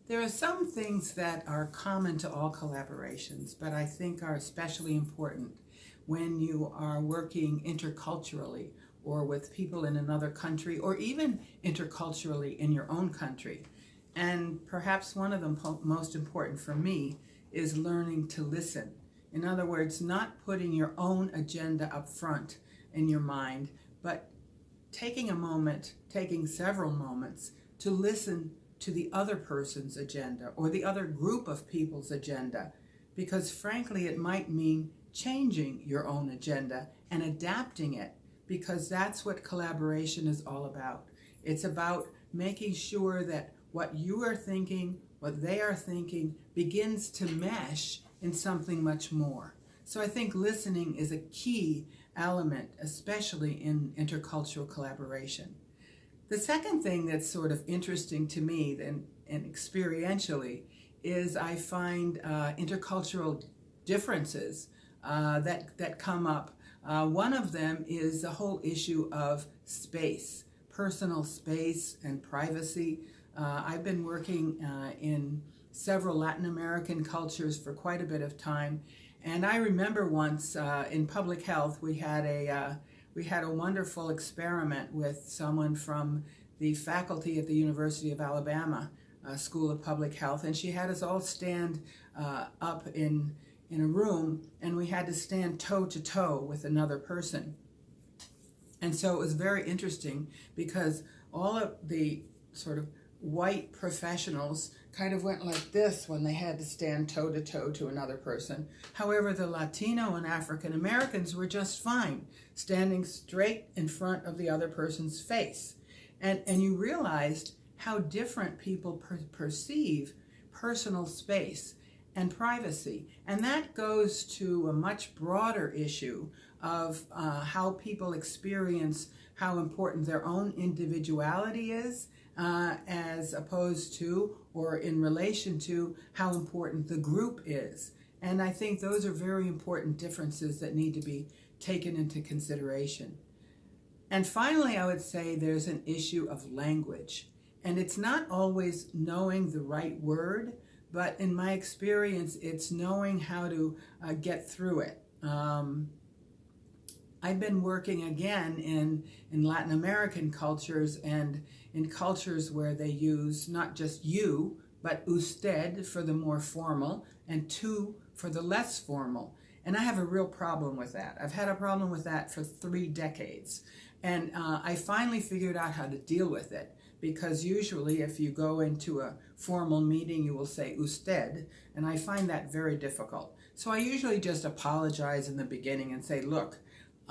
There are some things that are common to all collaborations, but I think are especially important when you are working interculturally or with people in another country, or even interculturally in your own country. And perhaps one of the most important for me is learning to listen. In other words, not putting your own agenda up front in your mind, but taking a moment, taking several moments to listen to the other person's agenda or the other group of people's agenda, because frankly it might mean changing your own agenda and adapting it, because that's what collaboration is all about. It's about making sure that what you are thinking, what they are thinking, begins to mesh in something much more. So I think listening is a key element, especially in intercultural collaboration. The second thing that's sort of interesting to me and experientially is I find intercultural differences that come up. One of them is the whole issue of space, personal space and privacy. I've been working in several Latin American cultures for quite a bit of time, and I remember once in public health we had a wonderful experiment with someone from the faculty at the University of Alabama School of Public Health, and she had us all stand up in a room, and we had to stand toe to toe with another person. And so it was very interesting because all of the sort of white professionals kind of went like this when they had to stand toe to toe to another person. However, the Latino and African Americans were just fine standing straight in front of the other person's face. And you realized how different people perceive personal space and privacy. And that goes to a much broader issue of how people experience how important their own individuality is, as opposed to or in relation to how important the group is. And I think those are very important differences that need to be taken into consideration. And finally, I would say there's an issue of language. And it's not always knowing the right word, but in my experience, it's knowing how to get through it. I've been working again in Latin American cultures and in cultures where they use not just you, but usted for the more formal and tú for the less formal. And I have a real problem with that. I've had a problem with that for 3 decades. And I finally figured out how to deal with it, because usually if you go into a formal meeting, you will say usted, and I find that very difficult. So I usually just apologize in the beginning and say, look,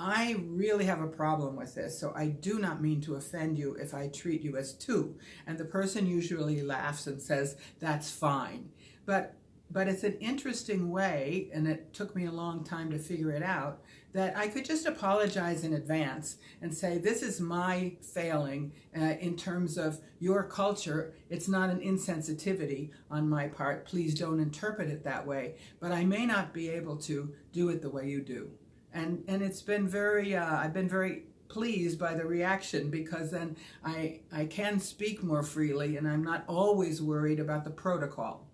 I really have a problem with this, so I do not mean to offend you if I treat you as tú. And the person usually laughs and says, that's fine. But it's an interesting way, and it took me a long time to figure it out, that I could just apologize in advance and say, this is my failing in terms of your culture. It's not an insensitivity on my part. Please don't interpret it that way. But I may not be able to do it the way you do. And it's been very, I've been very pleased by the reaction, because then I can speak more freely and I'm not always worried about the protocol.